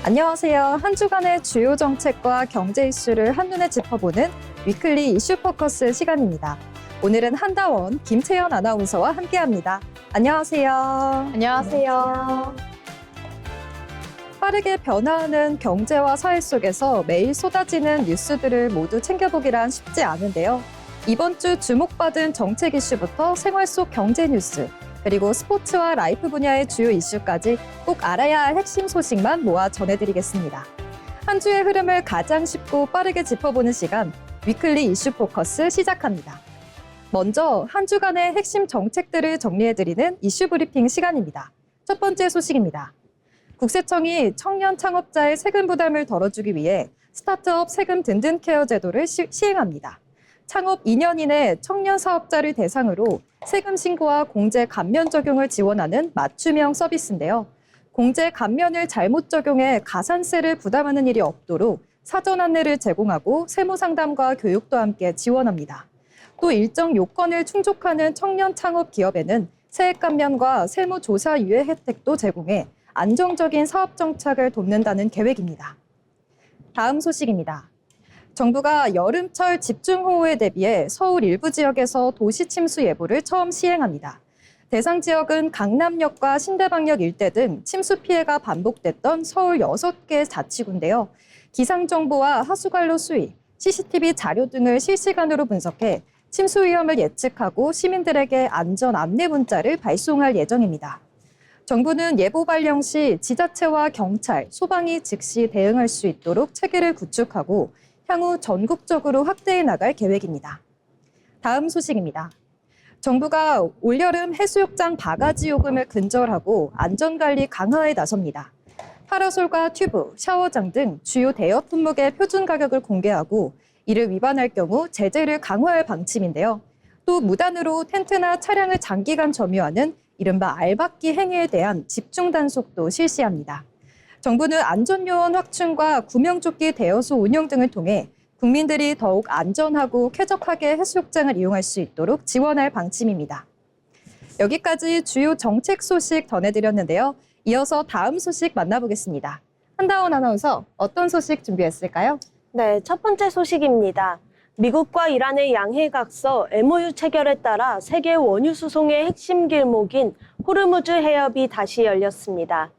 안녕하세요. 한 주간의 주요 정책과 경제 이슈를 한눈에 짚어보는 위클리 이슈 포커스 시간입니다. 오늘은 한다원 김채연 아나운서와 함께합니다. 안녕하세요. 안녕하세요. 빠르게 변화하는 경제와 사회 속에서 매일 쏟아지는 뉴스들을 모두 챙겨보기란 쉽지 않은데요. 이번 주 주목받은 정책 이슈부터 생활 속 경제 뉴스, 그리고 스포츠와 라이프 분야의 주요 이슈까지 꼭 알아야 할 핵심 소식만 모아 전해드리겠습니다. 한 주의 흐름을 가장 쉽고 빠르게 짚어보는 시간, 위클리 이슈 포커스 시작합니다. 먼저 한 주간의 핵심 정책들을 정리해드리는 이슈 브리핑 시간입니다. 첫 번째 소식입니다. 국세청이 청년 창업자의 세금 부담을 덜어주기 위해 스타트업 세금 든든 케어 제도를 시행합니다. 창업 2년 이내 청년 사업자를 대상으로 세금 신고와 공제 감면 적용을 지원하는 맞춤형 서비스인데요. 공제 감면을 잘못 적용해 가산세를 부담하는 일이 없도록 사전 안내를 제공하고 세무 상담과 교육도 함께 지원합니다. 또 일정 요건을 충족하는 청년 창업 기업에는 세액 감면과 세무 조사 유예 혜택도 제공해 안정적인 사업 정착을 돕는다는 계획입니다. 다음 소식입니다. 정부가 여름철 집중호우에 대비해 서울 일부 지역에서 도시 침수 예보를 처음 시행합니다. 대상 지역은 강남역과 신대방역 일대 등 침수 피해가 반복됐던 서울 6개 자치구인데요. 기상정보와 하수관로 수위, CCTV 자료 등을 실시간으로 분석해 침수 위험을 예측하고 시민들에게 안전 안내 문자를 발송할 예정입니다. 정부는 예보 발령 시 지자체와 경찰, 소방이 즉시 대응할 수 있도록 체계를 구축하고 향후 전국적으로 확대해 나갈 계획입니다. 다음 소식입니다. 정부가 올여름 해수욕장 바가지 요금을 근절하고 안전관리 강화에 나섭니다. 파라솔과 튜브, 샤워장 등 주요 대여 품목의 표준 가격을 공개하고 이를 위반할 경우 제재를 강화할 방침인데요. 또 무단으로 텐트나 차량을 장기간 점유하는 이른바 알박기 행위에 대한 집중 단속도 실시합니다. 정부는 안전요원 확충과 구명조끼 대여소 운영 등을 통해 국민들이 더욱 안전하고 쾌적하게 해수욕장을 이용할 수 있도록 지원할 방침입니다. 여기까지 주요 정책 소식 전해드렸는데요. 이어서 다음 소식 만나보겠습니다. 한다원 아나운서, 어떤 소식 준비했을까요? 네, 첫 번째 소식입니다. 미국과 이란의 양해각서 MOU 체결에 따라 세계 원유 수송의 핵심 길목인 호르무즈 해협이 다시 열렸습니다.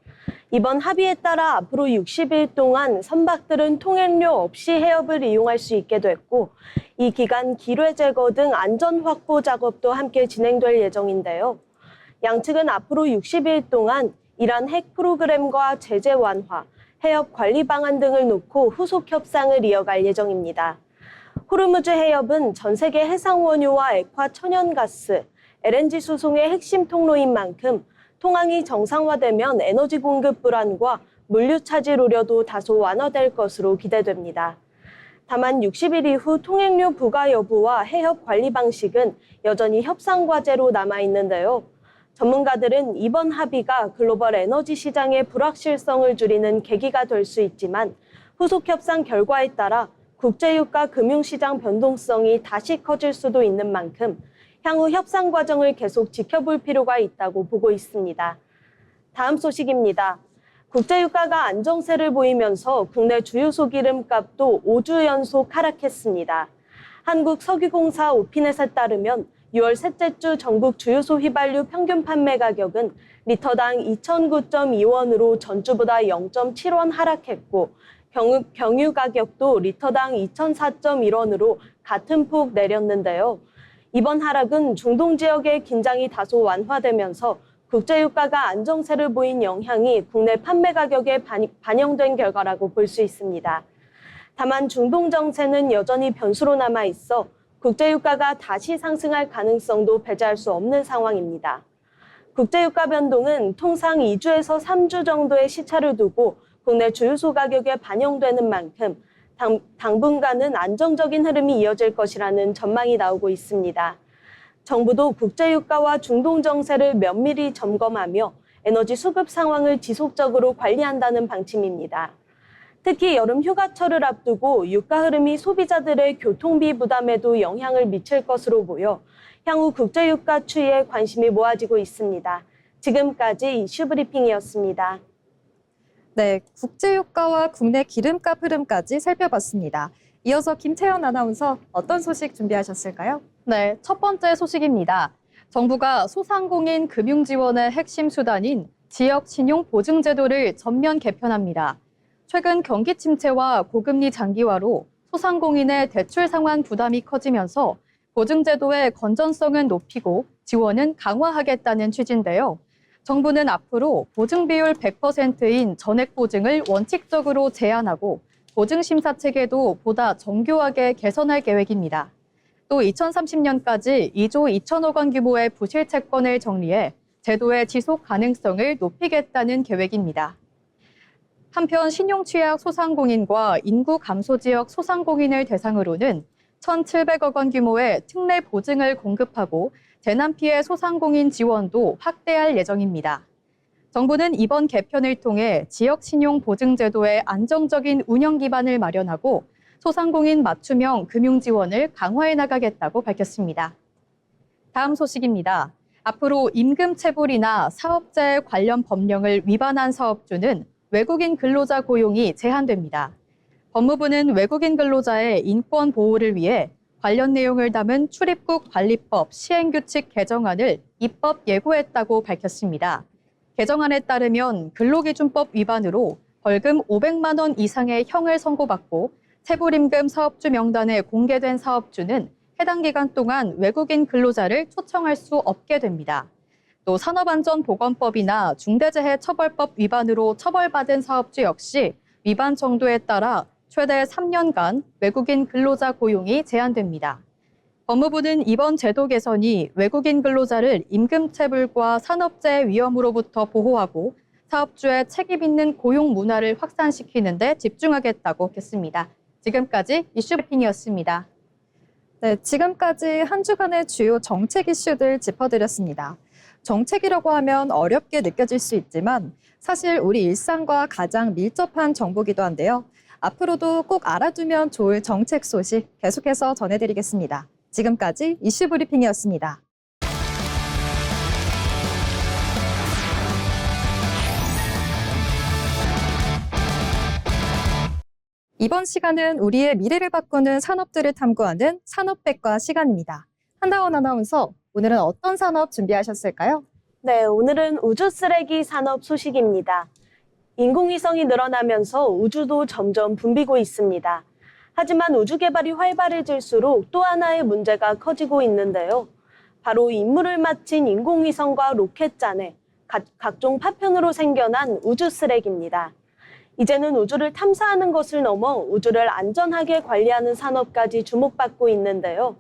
이번 합의에 따라 앞으로 60일 동안 선박들은 통행료 없이 해협을 이용할 수 있게 됐고, 이 기간 기뢰 제거 등 안전 확보 작업도 함께 진행될 예정인데요. 양측은 앞으로 60일 동안 이란 핵 프로그램과 제재 완화, 해협 관리 방안 등을 놓고 후속 협상을 이어갈 예정입니다. 호르무즈 해협은 전 세계 해상 원유와 액화 천연가스, LNG 수송의 핵심 통로인 만큼 통항이 정상화되면 에너지 공급 불안과 물류 차질 우려도 다소 완화될 것으로 기대됩니다. 다만 60일 이후 통행료 부과 여부와 해협 관리 방식은 여전히 협상 과제로 남아있는데요. 전문가들은 이번 합의가 글로벌 에너지 시장의 불확실성을 줄이는 계기가 될 수 있지만 후속 협상 결과에 따라 국제유가 금융시장 변동성이 다시 커질 수도 있는 만큼 향후 협상 과정을 계속 지켜볼 필요가 있다고 보고 있습니다. 다음 소식입니다. 국제유가가 안정세를 보이면서 국내 주유소 기름값도 5주 연속 하락했습니다. 한국석유공사 오피넷에 따르면 6월 셋째 주 전국 주유소 휘발유 평균 판매 가격은 리터당 2,009.2원으로 전주보다 0.7원 하락했고 경유 가격도 리터당 2,004.1원으로 같은 폭 내렸는데요. 이번 하락은 중동 지역의 긴장이 다소 완화되면서 국제유가가 안정세를 보인 영향이 국내 판매 가격에 반영된 결과라고 볼 수 있습니다. 다만 중동 정세는 여전히 변수로 남아있어 국제유가가 다시 상승할 가능성도 배제할 수 없는 상황입니다. 국제유가 변동은 통상 2주에서 3주 정도의 시차를 두고 국내 주유소 가격에 반영되는 만큼 당분간은 안정적인 흐름이 이어질 것이라는 전망이 나오고 있습니다. 정부도 국제유가와 중동 정세를 면밀히 점검하며 에너지 수급 상황을 지속적으로 관리한다는 방침입니다. 특히 여름 휴가철을 앞두고 유가 흐름이 소비자들의 교통비 부담에도 영향을 미칠 것으로 보여 향후 국제유가 추이에 관심이 모아지고 있습니다. 지금까지 이슈 브리핑이었습니다. 네, 국제유가와 국내 기름값 흐름까지 살펴봤습니다. 이어서 김채연 아나운서 어떤 소식 준비하셨을까요? 네, 첫 번째 소식입니다. 정부가 소상공인 금융 지원의 핵심 수단인 지역 신용 보증 제도를 전면 개편합니다. 최근 경기 침체와 고금리 장기화로 소상공인의 대출 상환 부담이 커지면서 보증 제도의 건전성은 높이고 지원은 강화하겠다는 취지인데요. 정부는 앞으로 보증 비율 100%인 전액 보증을 원칙적으로 제한하고 보증 심사 체계도 보다 정교하게 개선할 계획입니다. 또 2030년까지 2조 2천억 원 규모의 부실 채권을 정리해 제도의 지속 가능성을 높이겠다는 계획입니다. 한편 신용 취약 소상공인과 인구 감소 지역 소상공인을 대상으로는 1,700억 원 규모의 특례 보증을 공급하고 재난 피해 소상공인 지원도 확대할 예정입니다. 정부는 이번 개편을 통해 지역 신용 보증 제도의 안정적인 운영 기반을 마련하고 소상공인 맞춤형 금융 지원을 강화해 나가겠다고 밝혔습니다. 다음 소식입니다. 앞으로 임금 체불이나 사업자에 관련 법령을 위반한 사업주는 외국인 근로자 고용이 제한됩니다. 법무부는 외국인 근로자의 인권 보호를 위해 관련 내용을 담은 출입국 관리법 시행규칙 개정안을 입법 예고했다고 밝혔습니다. 개정안에 따르면 근로기준법 위반으로 벌금 500만 원 이상의 형을 선고받고 체불임금 사업주 명단에 공개된 사업주는 해당 기간 동안 외국인 근로자를 초청할 수 없게 됩니다. 또 산업안전보건법이나 중대재해처벌법 위반으로 처벌받은 사업주 역시 위반 정도에 따라 최대 3년간 외국인 근로자 고용이 제한됩니다. 법무부는 이번 제도 개선이 외국인 근로자를 임금체불과 산업재해 위험으로부터 보호하고 사업주의 책임 있는 고용 문화를 확산시키는 데 집중하겠다고 했습니다. 지금까지 이슈 브리핑이었습니다. 네, 지금까지 한 주간의 주요 정책 이슈들 짚어드렸습니다. 정책이라고 하면 어렵게 느껴질 수 있지만 사실 우리 일상과 가장 밀접한 정보기도 한데요. 앞으로도 꼭 알아두면 좋을 정책 소식 계속해서 전해드리겠습니다. 지금까지 이슈 브리핑이었습니다. 이번 시간은 우리의 미래를 바꾸는 산업들을 탐구하는 산업백과 시간입니다. 한다원 아나운서, 오늘은 어떤 산업 준비하셨을까요? 네, 오늘은 우주 쓰레기 산업 소식입니다. 인공위성이 늘어나면서 우주도 점점 붐비고 있습니다. 하지만 우주 개발이 활발해질수록 또 하나의 문제가 커지고 있는데요. 바로 임무를 마친 인공위성과 로켓잔에 각종 파편으로 생겨난 우주 쓰레기입니다. 이제는 우주를 탐사하는 것을 넘어 우주를 안전하게 관리하는 산업까지 주목받고 있는데요.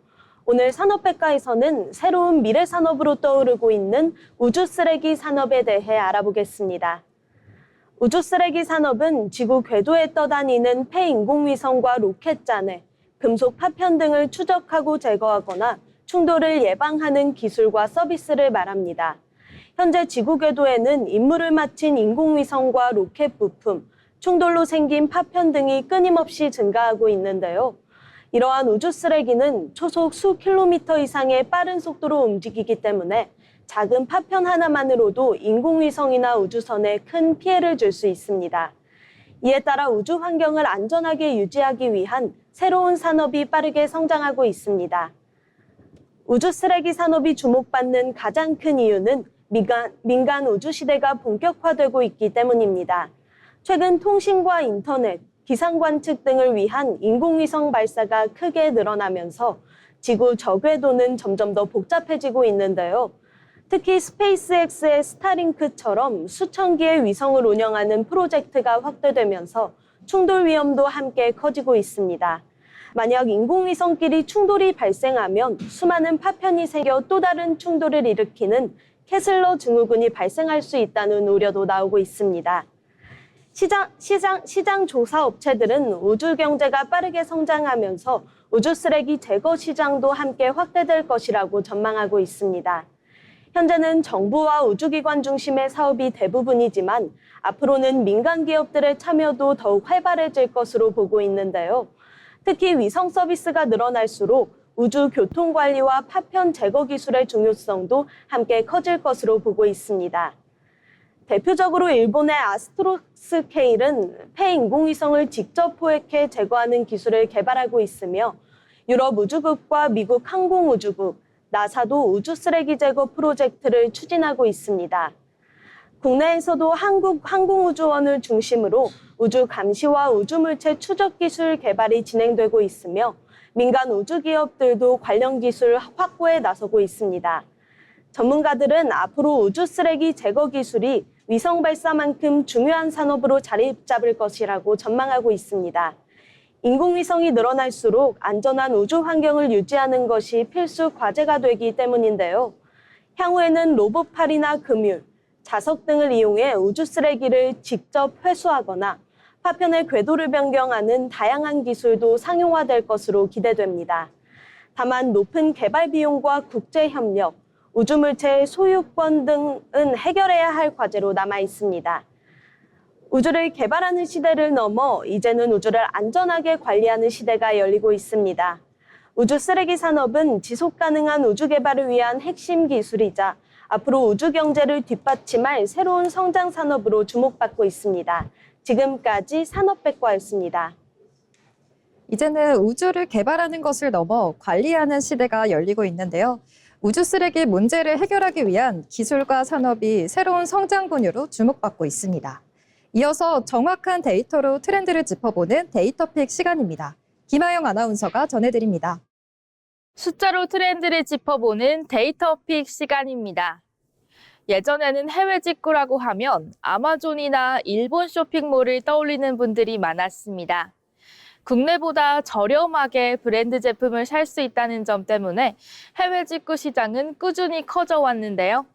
오늘 산업백과에서는 새로운 미래 산업으로 떠오르고 있는 우주 쓰레기 산업에 대해 알아보겠습니다. 우주 쓰레기 산업은 지구 궤도에 떠다니는 폐인공위성과 로켓잔에 금속 파편 등을 추적하고 제거하거나 충돌을 예방하는 기술과 서비스를 말합니다. 현재 지구 궤도에는 임무를 마친 인공위성과 로켓 부품, 충돌로 생긴 파편 등이 끊임없이 증가하고 있는데요. 이러한 우주 쓰레기는 초속 수 킬로미터 이상의 빠른 속도로 움직이기 때문에 작은 파편 하나만으로도 인공위성이나 우주선에 큰 피해를 줄 수 있습니다. 이에 따라 우주 환경을 안전하게 유지하기 위한 새로운 산업이 빠르게 성장하고 있습니다. 우주 쓰레기 산업이 주목받는 가장 큰 이유는 민간 우주 시대가 본격화되고 있기 때문입니다. 최근 통신과 인터넷, 기상 관측 등을 위한 인공위성 발사가 크게 늘어나면서 지구 저궤도는 점점 더 복잡해지고 있는데요. 특히 스페이스X의 스타링크처럼 수천 개의 위성을 운영하는 프로젝트가 확대되면서 충돌 위험도 함께 커지고 있습니다. 만약 인공위성끼리 충돌이 발생하면 수많은 파편이 생겨 또 다른 충돌을 일으키는 캐슬러 증후군이 발생할 수 있다는 우려도 나오고 있습니다. 시장 조사 업체들은 우주 경제가 빠르게 성장하면서 우주 쓰레기 제거 시장도 함께 확대될 것이라고 전망하고 있습니다. 현재는 정부와 우주기관 중심의 사업이 대부분이지만 앞으로는 민간 기업들의 참여도 더욱 활발해질 것으로 보고 있는데요. 특히 위성 서비스가 늘어날수록 우주 교통 관리와 파편 제거 기술의 중요성도 함께 커질 것으로 보고 있습니다. 대표적으로 일본의 아스트로스 K는 폐 인공위성을 직접 포획해 제거하는 기술을 개발하고 있으며 유럽 우주국과 미국 항공우주국, 나사도 우주 쓰레기 제거 프로젝트를 추진하고 있습니다. 국내에서도 한국 항공우주원을 중심으로 우주 감시와 우주물체 추적 기술 개발이 진행되고 있으며 민간 우주기업들도 관련 기술 확보에 나서고 있습니다. 전문가들은 앞으로 우주 쓰레기 제거 기술이 위성 발사만큼 중요한 산업으로 자리 잡을 것이라고 전망하고 있습니다. 인공위성이 늘어날수록 안전한 우주 환경을 유지하는 것이 필수 과제가 되기 때문인데요. 향후에는 로봇팔이나 그물, 자석 등을 이용해 우주 쓰레기를 직접 회수하거나 파편의 궤도를 변경하는 다양한 기술도 상용화될 것으로 기대됩니다. 다만 높은 개발 비용과 국제 협력, 우주물체의 소유권 등은 해결해야 할 과제로 남아 있습니다. 우주를 개발하는 시대를 넘어 이제는 우주를 안전하게 관리하는 시대가 열리고 있습니다. 우주 쓰레기 산업은 지속 가능한 우주 개발을 위한 핵심 기술이자 앞으로 우주 경제를 뒷받침할 새로운 성장 산업으로 주목받고 있습니다. 지금까지 산업백과였습니다. 이제는 우주를 개발하는 것을 넘어 관리하는 시대가 열리고 있는데요. 우주 쓰레기 문제를 해결하기 위한 기술과 산업이 새로운 성장 분야로 주목받고 있습니다. 이어서 정확한 데이터로 트렌드를 짚어보는 데이터픽 시간입니다. 김하영 아나운서가 전해드립니다. 숫자로 트렌드를 짚어보는 데이터픽 시간입니다. 예전에는 해외 직구라고 하면 아마존이나 일본 쇼핑몰을 떠올리는 분들이 많았습니다. 국내보다 저렴하게 브랜드 제품을 살 수 있다는 점 때문에 해외 직구 시장은 꾸준히 커져 왔는데요.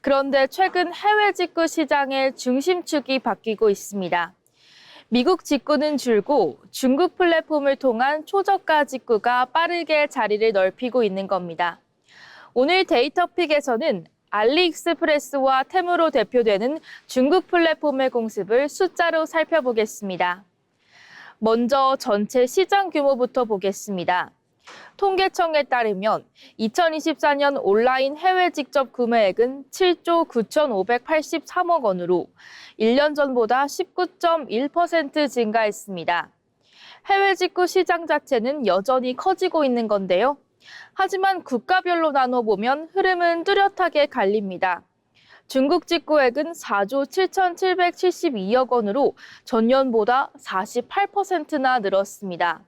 그런데 최근 해외 직구 시장의 중심축이 바뀌고 있습니다. 미국 직구는 줄고 중국 플랫폼을 통한 초저가 직구가 빠르게 자리를 넓히고 있는 겁니다. 오늘 데이터픽에서는 알리익스프레스와 테무로 대표되는 중국 플랫폼의 공습을 숫자로 살펴보겠습니다. 먼저 전체 시장 규모부터 보겠습니다. 통계청에 따르면 2024년 온라인 해외 직접 구매액은 7조 9,583억 원으로 1년 전보다 19.1% 증가했습니다. 해외 직구 시장 자체는 여전히 커지고 있는 건데요. 하지만 국가별로 나눠보면 흐름은 뚜렷하게 갈립니다. 중국 직구액은 4조 7,772억 원으로 전년보다 48%나 늘었습니다.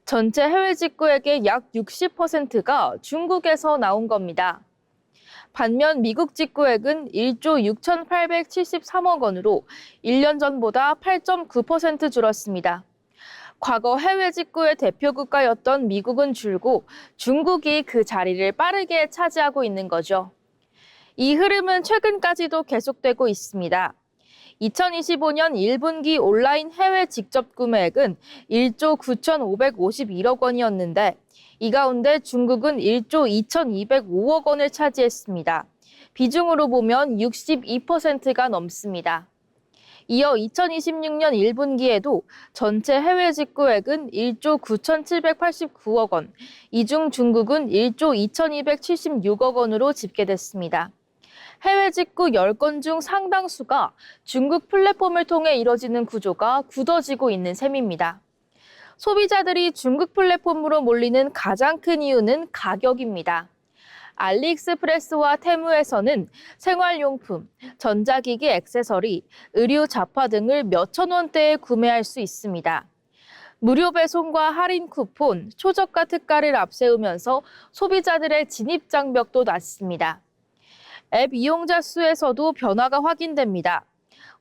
전체 해외 직구액의 약 60%가 중국에서 나온 겁니다. 반면 미국 직구액은 1조 6,873억 원으로 1년 전보다 8.9% 줄었습니다. 과거 해외 직구의 대표 국가였던 미국은 줄고 중국이 그 자리를 빠르게 차지하고 있는 거죠. 이 흐름은 최근까지도 계속되고 있습니다. 2025년 1분기 온라인 해외 직접 구매액은 1조 9,551억 원이었는데 이 가운데 중국은 1조 2,205억 원을 차지했습니다. 비중으로 보면 62%가 넘습니다. 이어 2026년 1분기에도 전체 해외 직구액은 1조 9,789억 원, 이 중 중국은 1조 2,276억 원으로 집계됐습니다. 해외 직구 10건 중 상당수가 중국 플랫폼을 통해 이뤄지는 구조가 굳어지고 있는 셈입니다. 소비자들이 중국 플랫폼으로 몰리는 가장 큰 이유는 가격입니다. 알리익스프레스와 테무에서는 생활용품, 전자기기 액세서리, 의류 잡화 등을 몇천 원대에 구매할 수 있습니다. 무료 배송과 할인 쿠폰, 초저가 특가를 앞세우면서 소비자들의 진입 장벽도 낮습니다. 앱 이용자 수에서도 변화가 확인됩니다.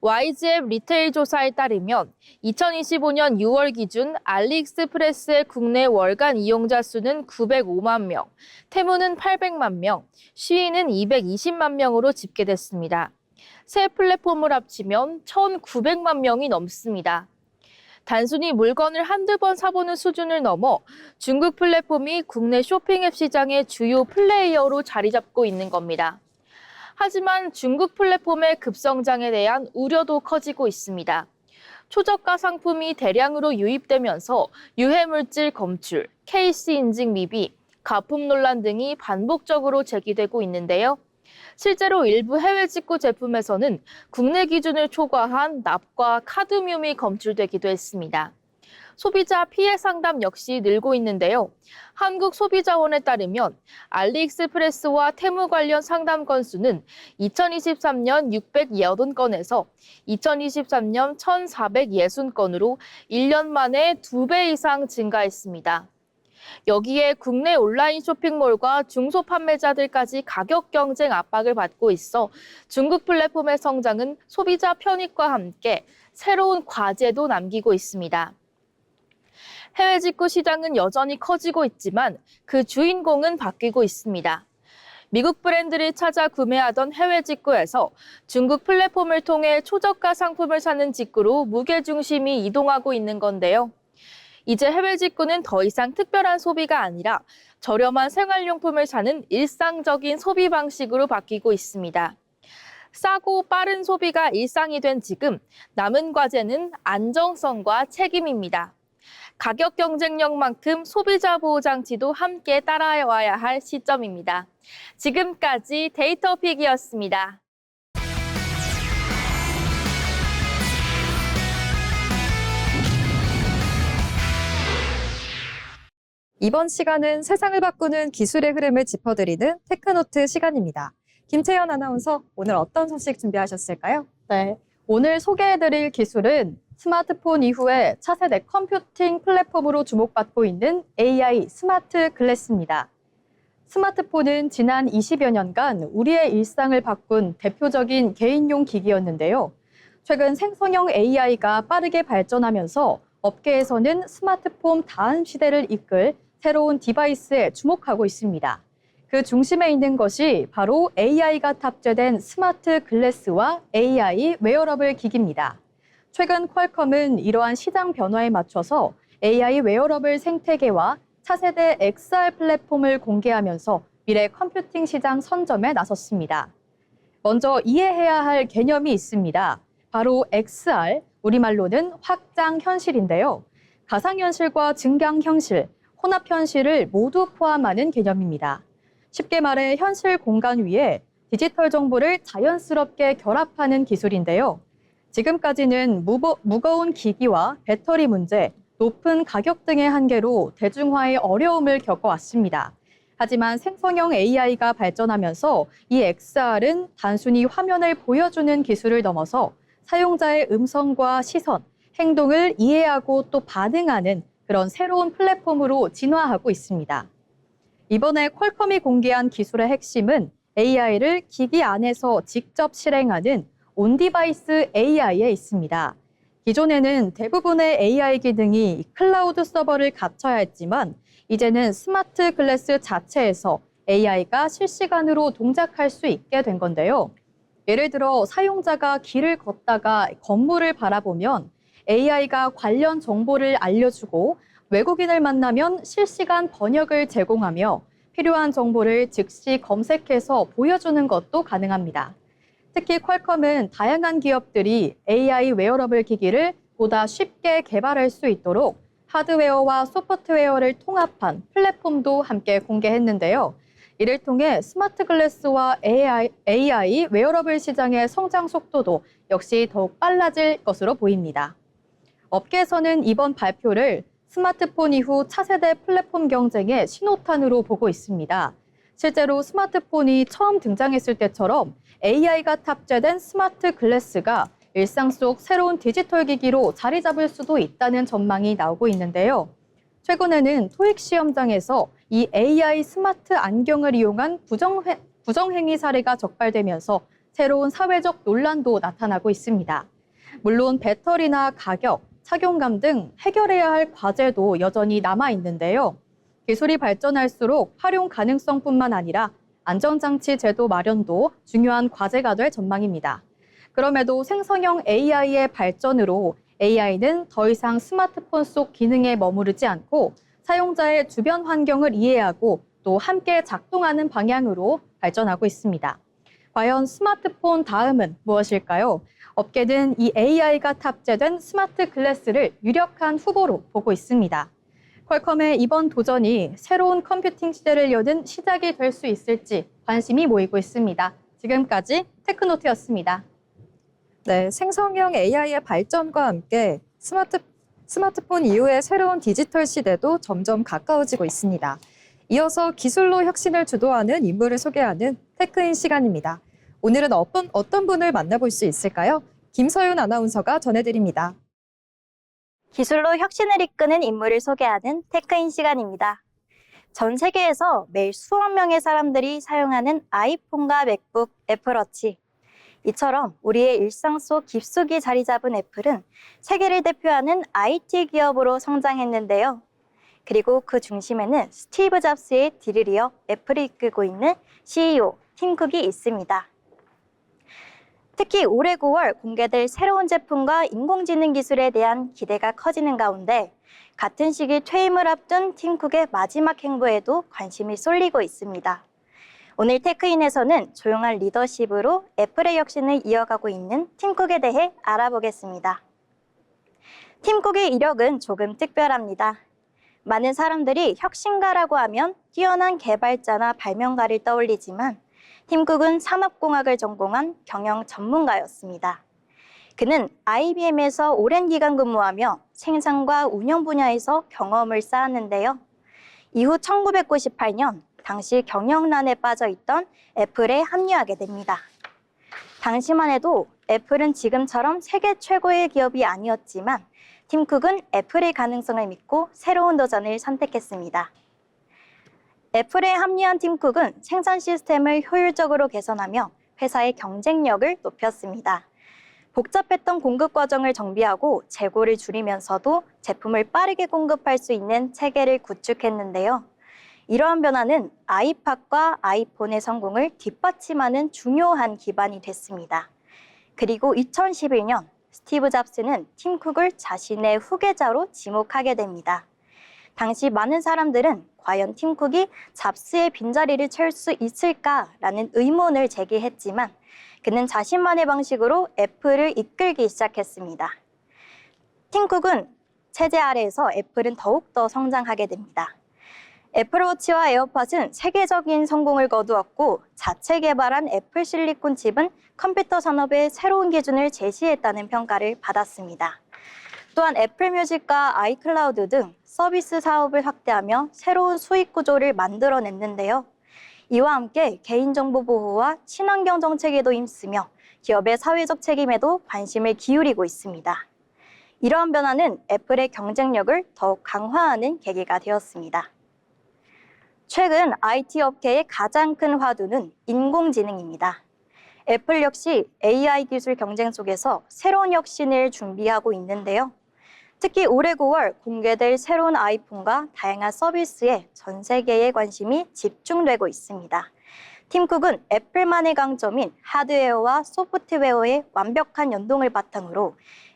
YG앱 리테일 조사에 따르면 2025년 6월 기준 알리익스프레스의 국내 월간 이용자 수는 905만 명, 테무는 800만 명, 쉬인은 220만 명으로 집계됐습니다. 세 플랫폼을 합치면 1,900만 명이 넘습니다. 단순히 물건을 한두 번 사보는 수준을 넘어 중국 플랫폼이 국내 쇼핑 앱 시장의 주요 플레이어로 자리 잡고 있는 겁니다. 하지만 중국 플랫폼의 급성장에 대한 우려도 커지고 있습니다. 초저가 상품이 대량으로 유입되면서 유해물질 검출, KC 인증 미비, 가품 논란 등이 반복적으로 제기되고 있는데요. 실제로 일부 해외 직구 제품에서는 국내 기준을 초과한 납과 카드뮴이 검출되기도 했습니다. 소비자 피해 상담 역시 늘고 있는데요. 한국소비자원에 따르면 알리익스프레스와 테무 관련 상담 건수는 2023년 680건에서 2023년 1,460건으로 1년 만에 2배 이상 증가했습니다. 여기에 국내 온라인 쇼핑몰과 중소판매자들까지 가격 경쟁 압박을 받고 있어 중국 플랫폼의 성장은 소비자 편익과 함께 새로운 과제도 남기고 있습니다. 해외 직구 시장은 여전히 커지고 있지만 그 주인공은 바뀌고 있습니다. 미국 브랜드를 찾아 구매하던 해외 직구에서 중국 플랫폼을 통해 초저가 상품을 사는 직구로 무게중심이 이동하고 있는 건데요. 이제 해외 직구는 더 이상 특별한 소비가 아니라 저렴한 생활용품을 사는 일상적인 소비 방식으로 바뀌고 있습니다. 싸고 빠른 소비가 일상이 된 지금 남은 과제는 안정성과 책임입니다. 가격 경쟁력만큼 소비자 보호 장치도 함께 따라와야 할 시점입니다. 지금까지 데이터픽이었습니다. 이번 시간은 세상을 바꾸는 기술의 흐름을 짚어드리는 테크노트 시간입니다. 김채연 아나운서, 오늘 어떤 소식 준비하셨을까요? 네, 오늘 소개해드릴 기술은 스마트폰 이후에 차세대 컴퓨팅 플랫폼으로 주목받고 있는 AI 스마트 글래스입니다. 스마트폰은 지난 20여 년간 우리의 일상을 바꾼 대표적인 개인용 기기였는데요. 최근 생성형 AI가 빠르게 발전하면서 업계에서는 스마트폰 다음 시대를 이끌 새로운 디바이스에 주목하고 있습니다. 그 중심에 있는 것이 바로 AI가 탑재된 스마트 글래스와 AI 웨어러블 기기입니다. 최근 퀄컴은 이러한 시장 변화에 맞춰서 AI 웨어러블 생태계와 차세대 XR 플랫폼을 공개하면서 미래 컴퓨팅 시장 선점에 나섰습니다. 먼저 이해해야 할 개념이 있습니다. 바로 XR, 우리말로는 확장 현실인데요. 가상현실과 증강현실, 혼합현실을 모두 포함하는 개념입니다. 쉽게 말해 현실 공간 위에 디지털 정보를 자연스럽게 결합하는 기술인데요. 지금까지는 무거운 기기와 배터리 문제, 높은 가격 등의 한계로 대중화의 어려움을 겪어왔습니다. 하지만 생성형 AI가 발전하면서 이 XR은 단순히 화면을 보여주는 기술을 넘어서 사용자의 음성과 시선, 행동을 이해하고 또 반응하는 그런 새로운 플랫폼으로 진화하고 있습니다. 이번에 퀄컴이 공개한 기술의 핵심은 AI를 기기 안에서 직접 실행하는 온디바이스 AI에 있습니다. 기존에는 대부분의 AI 기능이 클라우드 서버를 갖춰야 했지만 이제는 스마트 글래스 자체에서 AI가 실시간으로 동작할 수 있게 된 건데요. 예를 들어 사용자가 길을 걷다가 건물을 바라보면 AI가 관련 정보를 알려주고 외국인을 만나면 실시간 번역을 제공하며 필요한 정보를 즉시 검색해서 보여주는 것도 가능합니다. 특히 퀄컴은 다양한 기업들이 AI 웨어러블 기기를 보다 쉽게 개발할 수 있도록 하드웨어와 소프트웨어를 통합한 플랫폼도 함께 공개했는데요. 이를 통해 스마트 글래스와 AI 웨어러블 시장의 성장 속도도 역시 더욱 빨라질 것으로 보입니다. 업계에서는 이번 발표를 스마트폰 이후 차세대 플랫폼 경쟁의 신호탄으로 보고 있습니다. 실제로 스마트폰이 처음 등장했을 때처럼 AI가 탑재된 스마트 글래스가 일상 속 새로운 디지털 기기로 자리 잡을 수도 있다는 전망이 나오고 있는데요. 최근에는 토익 시험장에서 이 AI 스마트 안경을 이용한 부정행위 사례가 적발되면서 새로운 사회적 논란도 나타나고 있습니다. 물론 배터리나 가격, 착용감 등 해결해야 할 과제도 여전히 남아있는데요. 기술이 발전할수록 활용 가능성뿐만 아니라 안전장치 제도 마련도 중요한 과제가 될 전망입니다. 그럼에도 생성형 AI의 발전으로 AI는 더 이상 스마트폰 속 기능에 머무르지 않고 사용자의 주변 환경을 이해하고 또 함께 작동하는 방향으로 발전하고 있습니다. 과연 스마트폰 다음은 무엇일까요? 업계는 이 AI가 탑재된 스마트 글래스를 유력한 후보로 보고 있습니다. 퀄컴의 이번 도전이 새로운 컴퓨팅 시대를 여는 시작이 될 수 있을지 관심이 모이고 있습니다. 지금까지 테크노트였습니다. 네, 생성형 AI의 발전과 함께 스마트폰 이후의 새로운 디지털 시대도 점점 가까워지고 있습니다. 이어서 기술로 혁신을 주도하는 인물을 소개하는 테크인 시간입니다. 오늘은 어떤 분을 만나볼 수 있을까요? 김서윤 아나운서가 전해드립니다. 기술로 혁신을 이끄는 인물을 소개하는 테크인 시간입니다. 전 세계에서 매일 수억 명의 사람들이 사용하는 아이폰과 맥북, 애플워치. 이처럼 우리의 일상 속 깊숙이 자리 잡은 애플은 세계를 대표하는 IT 기업으로 성장했는데요. 그리고 그 중심에는 스티브 잡스의 뒤를 이어 애플을 이끌고 있는 CEO 팀 쿡이 있습니다. 특히 올해 9월 공개될 새로운 제품과 인공지능 기술에 대한 기대가 커지는 가운데 같은 시기 퇴임을 앞둔 팀 쿡의 마지막 행보에도 관심이 쏠리고 있습니다. 오늘 테크인에서는 조용한 리더십으로 애플의 혁신을 이어가고 있는 팀 쿡에 대해 알아보겠습니다. 팀 쿡의 이력은 조금 특별합니다. 많은 사람들이 혁신가라고 하면 뛰어난 개발자나 발명가를 떠올리지만 팀 쿡은 산업공학을 전공한 경영 전문가였습니다. 그는 IBM에서 오랜 기간 근무하며 생산과 운영 분야에서 경험을 쌓았는데요. 이후 1998년 당시 경영난에 빠져 있던 애플에 합류하게 됩니다. 당시만 해도 애플은 지금처럼 세계 최고의 기업이 아니었지만 팀 쿡은 애플의 가능성을 믿고 새로운 도전을 선택했습니다. 애플에 합류한 팀 쿡은 생산 시스템을 효율적으로 개선하며 회사의 경쟁력을 높였습니다. 복잡했던 공급 과정을 정비하고 재고를 줄이면서도 제품을 빠르게 공급할 수 있는 체계를 구축했는데요. 이러한 변화는 아이팟과 아이폰의 성공을 뒷받침하는 중요한 기반이 됐습니다. 그리고 2011년 스티브 잡스는 팀 쿡을 자신의 후계자로 지목하게 됩니다. 당시 많은 사람들은 과연 팀 쿡이 잡스의 빈자리를 채울 수 있을까라는 의문을 제기했지만 그는 자신만의 방식으로 애플을 이끌기 시작했습니다. 팀 쿡은 체제 아래에서 애플은 더욱더 성장하게 됩니다. 애플워치와 에어팟은 세계적인 성공을 거두었고 자체 개발한 애플 실리콘 칩은 컴퓨터 산업의 새로운 기준을 제시했다는 평가를 받았습니다. 또한 애플 뮤직과 아이클라우드 등 서비스 사업을 확대하며 새로운 수익 구조를 만들어냈는데요. 이와 함께 개인정보 보호와 친환경 정책에도 힘쓰며 기업의 사회적 책임에도 관심을 기울이고 있습니다. 이러한 변화는 애플의 경쟁력을 더욱 강화하는 계기가 되었습니다. 최근 IT 업계의 가장 큰 화두는 인공지능입니다. 애플 역시 AI 기술 경쟁 속에서 새로운 혁신을 준비하고 있는데요. 특히 올해 9월 공개될 새로운 아이폰과 다양한 서비스에 전 세계의 관심이 집중되고 있습니다. 팀 쿡은 애플만의 강점인 하드웨어와 소프트웨어의 완벽한 연동을 바탕으로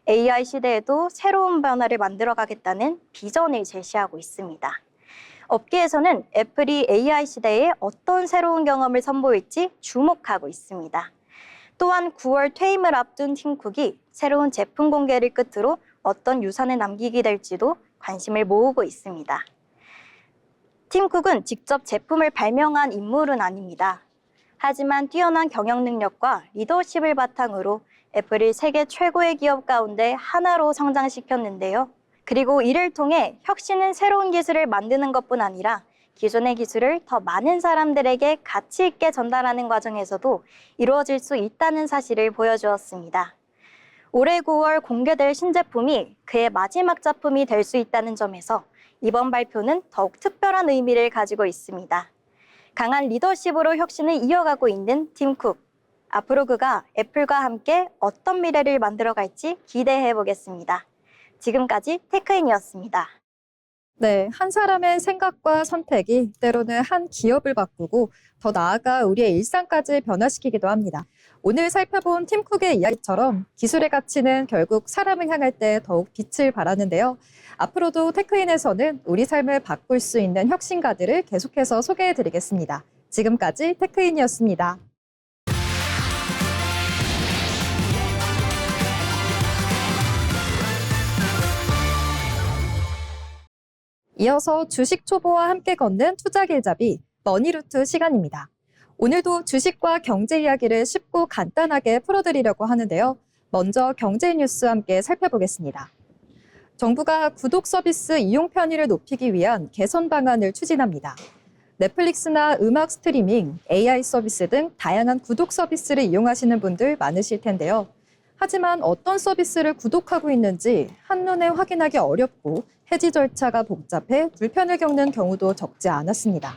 AI 시대에도 새로운 변화를 만들어가겠다는 비전을 제시하고 있습니다. 업계에서는 애플이 AI 시대에 어떤 새로운 경험을 선보일지 주목하고 있습니다. 또한 9월 퇴임을 앞둔 팀 쿡이 새로운 제품 공개를 끝으로 어떤 유산을 남기게 될지도 관심을 모으고 있습니다. 팀 쿡은 직접 제품을 발명한 인물은 아닙니다. 하지만 뛰어난 경영 능력과 리더십을 바탕으로 애플을 세계 최고의 기업 가운데 하나로 성장시켰는데요. 그리고 이를 통해 혁신은 새로운 기술을 만드는 것뿐 아니라 기존의 기술을 더 많은 사람들에게 가치 있게 전달하는 과정에서도 이루어질 수 있다는 사실을 보여주었습니다. 올해 9월 공개될 신제품이 그의 마지막 작품이 될 수 있다는 점에서 이번 발표는 더욱 특별한 의미를 가지고 있습니다. 강한 리더십으로 혁신을 이어가고 있는 팀 쿡. 앞으로 그가 애플과 함께 어떤 미래를 만들어갈지 기대해 보겠습니다. 지금까지 테크인이었습니다. 네, 한 사람의 생각과 선택이 때로는 한 기업을 바꾸고 더 나아가 우리의 일상까지 변화시키기도 합니다. 오늘 살펴본 팀 쿡의 이야기처럼 기술의 가치는 결국 사람을 향할 때 더욱 빛을 발하는데요. 앞으로도 테크인에서는 우리 삶을 바꿀 수 있는 혁신가들을 계속해서 소개해드리겠습니다. 지금까지 테크인이었습니다. 이어서 주식 초보와 함께 걷는 투자 길잡이 머니루트 시간입니다. 오늘도 주식과 경제 이야기를 쉽고 간단하게 풀어드리려고 하는데요. 먼저 경제 뉴스 함께 살펴보겠습니다. 정부가 구독 서비스 이용 편의를 높이기 위한 개선 방안을 추진합니다. 넷플릭스나 음악 스트리밍, AI 서비스 등 다양한 구독 서비스를 이용하시는 분들 많으실 텐데요. 하지만 어떤 서비스를 구독하고 있는지 한눈에 확인하기 어렵고 해지 절차가 복잡해 불편을 겪는 경우도 적지 않았습니다.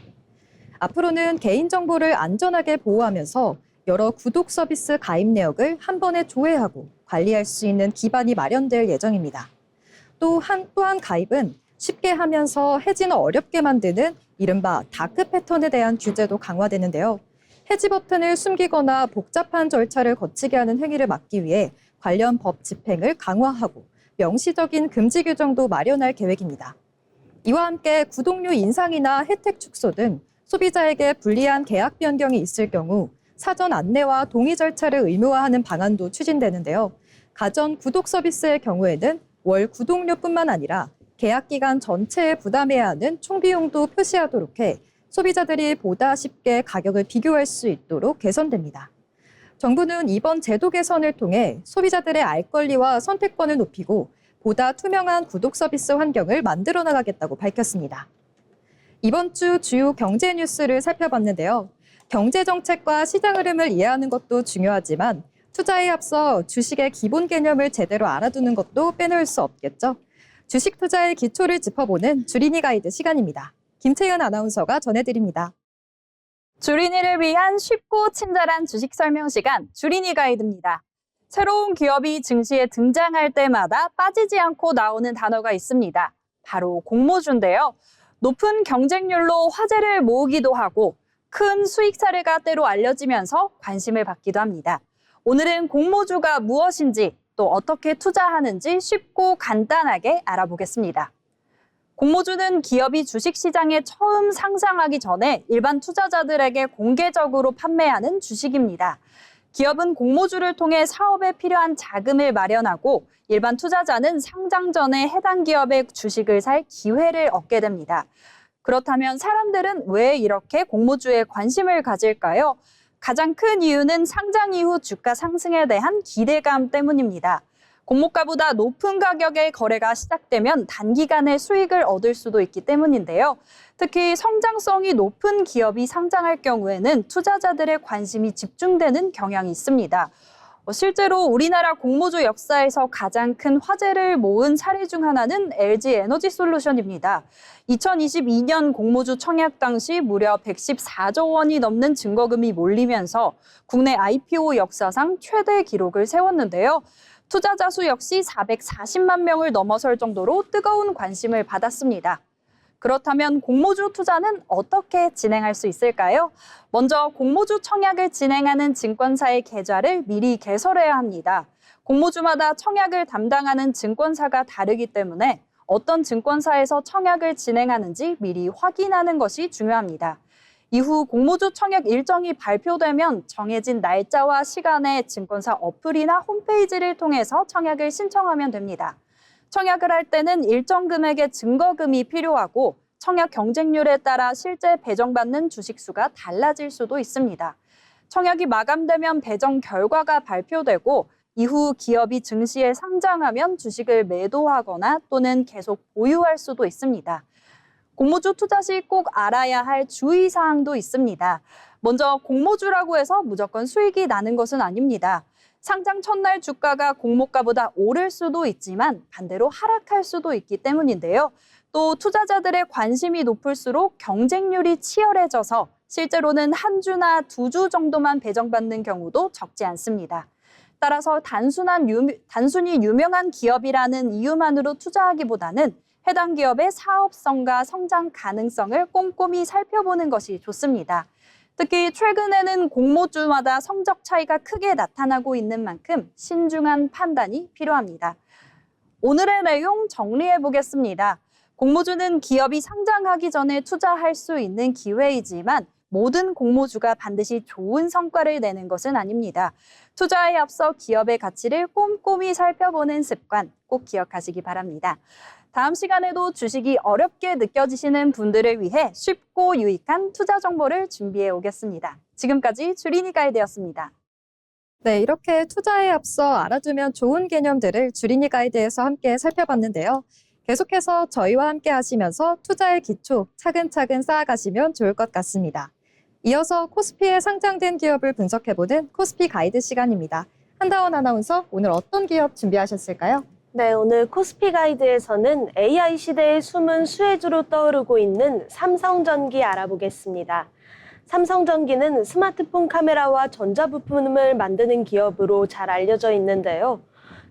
앞으로는 개인정보를 안전하게 보호하면서 여러 구독 서비스 가입 내역을 한 번에 조회하고 관리할 수 있는 기반이 마련될 예정입니다. 또한 가입은 쉽게 하면서 해지는 어렵게 만드는 이른바 다크 패턴에 대한 규제도 강화되는데요. 해지 버튼을 숨기거나 복잡한 절차를 거치게 하는 행위를 막기 위해 관련 법 집행을 강화하고 명시적인 금지 규정도 마련할 계획입니다. 이와 함께 구독료 인상이나 혜택 축소 등 소비자에게 불리한 계약 변경이 있을 경우 사전 안내와 동의 절차를 의무화하는 방안도 추진되는데요. 가전 구독 서비스의 경우에는 월 구독료뿐만 아니라 계약 기간 전체에 부담해야 하는 총비용도 표시하도록 해 소비자들이 보다 쉽게 가격을 비교할 수 있도록 개선됩니다. 정부는 이번 제도 개선을 통해 소비자들의 알 권리와 선택권을 높이고 보다 투명한 구독 서비스 환경을 만들어 나가겠다고 밝혔습니다. 이번 주 주요 경제 뉴스를 살펴봤는데요. 경제 정책과 시장 흐름을 이해하는 것도 중요하지만 투자에 앞서 주식의 기본 개념을 제대로 알아두는 것도 빼놓을 수 없겠죠. 주식 투자의 기초를 짚어보는 주린이 가이드 시간입니다. 김채연 아나운서가 전해드립니다. 주린이를 위한 쉽고 친절한 주식 설명 시간, 주린이 가이드입니다. 새로운 기업이 증시에 등장할 때마다 빠지지 않고 나오는 단어가 있습니다. 바로 공모주인데요. 높은 경쟁률로 화제를 모으기도 하고 큰 수익 사례가 때로 알려지면서 관심을 받기도 합니다. 오늘은 공모주가 무엇인지 또 어떻게 투자하는지 쉽고 간단하게 알아보겠습니다. 공모주는 기업이 주식시장에 처음 상장하기 전에 일반 투자자들에게 공개적으로 판매하는 주식입니다. 기업은 공모주를 통해 사업에 필요한 자금을 마련하고 일반 투자자는 상장 전에 해당 기업의 주식을 살 기회를 얻게 됩니다. 그렇다면 사람들은 왜 이렇게 공모주에 관심을 가질까요? 가장 큰 이유는 상장 이후 주가 상승에 대한 기대감 때문입니다. 공모가보다 높은 가격의 거래가 시작되면 단기간에 수익을 얻을 수도 있기 때문인데요. 특히 성장성이 높은 기업이 상장할 경우에는 투자자들의 관심이 집중되는 경향이 있습니다. 실제로 우리나라 공모주 역사에서 가장 큰 화제를 모은 사례 중 하나는 LG 에너지솔루션입니다. 2022년 공모주 청약 당시 무려 114조 원이 넘는 증거금이 몰리면서 국내 IPO 역사상 최대 기록을 세웠는데요. 투자자 수 역시 440만 명을 넘어설 정도로 뜨거운 관심을 받았습니다. 그렇다면 공모주 투자는 어떻게 진행할 수 있을까요? 먼저 공모주 청약을 진행하는 증권사의 계좌를 미리 개설해야 합니다. 공모주마다 청약을 담당하는 증권사가 다르기 때문에 어떤 증권사에서 청약을 진행하는지 미리 확인하는 것이 중요합니다. 이후 공모주 청약 일정이 발표되면 정해진 날짜와 시간에 증권사 어플이나 홈페이지를 통해서 청약을 신청하면 됩니다. 청약을 할 때는 일정 금액의 증거금이 필요하고 청약 경쟁률에 따라 실제 배정받는 주식 수가 달라질 수도 있습니다. 청약이 마감되면 배정 결과가 발표되고 이후 기업이 증시에 상장하면 주식을 매도하거나 또는 계속 보유할 수도 있습니다. 공모주 투자 시 꼭 알아야 할 주의사항도 있습니다. 먼저 공모주라고 해서 무조건 수익이 나는 것은 아닙니다. 상장 첫날 주가가 공모가보다 오를 수도 있지만 반대로 하락할 수도 있기 때문인데요. 또 투자자들의 관심이 높을수록 경쟁률이 치열해져서 실제로는 한 주나 두 주 정도만 배정받는 경우도 적지 않습니다. 따라서 단순히 유명한 기업이라는 이유만으로 투자하기보다는 해당 기업의 사업성과 성장 가능성을 꼼꼼히 살펴보는 것이 좋습니다. 특히 최근에는 공모주마다 성적 차이가 크게 나타나고 있는 만큼 신중한 판단이 필요합니다. 오늘의 내용 정리해 보겠습니다. 공모주는 기업이 상장하기 전에 투자할 수 있는 기회이지만 모든 공모주가 반드시 좋은 성과를 내는 것은 아닙니다. 투자에 앞서 기업의 가치를 꼼꼼히 살펴보는 습관 꼭 기억하시기 바랍니다. 다음 시간에도 주식이 어렵게 느껴지시는 분들을 위해 쉽고 유익한 투자 정보를 준비해 오겠습니다. 지금까지 주린이 가이드였습니다. 네, 이렇게 투자에 앞서 알아두면 좋은 개념들을 주린이 가이드에서 함께 살펴봤는데요. 계속해서 저희와 함께 하시면서 투자의 기초 차근차근 쌓아가시면 좋을 것 같습니다. 이어서 코스피에 상장된 기업을 분석해보는 코스피 가이드 시간입니다. 한다원 아나운서, 오늘 어떤 기업 준비하셨을까요? 네, 오늘 코스피 가이드에서는 AI 시대의 숨은 수혜주로 떠오르고 있는 삼성전기 알아보겠습니다. 삼성전기는 스마트폰 카메라와 전자부품을 만드는 기업으로 잘 알려져 있는데요.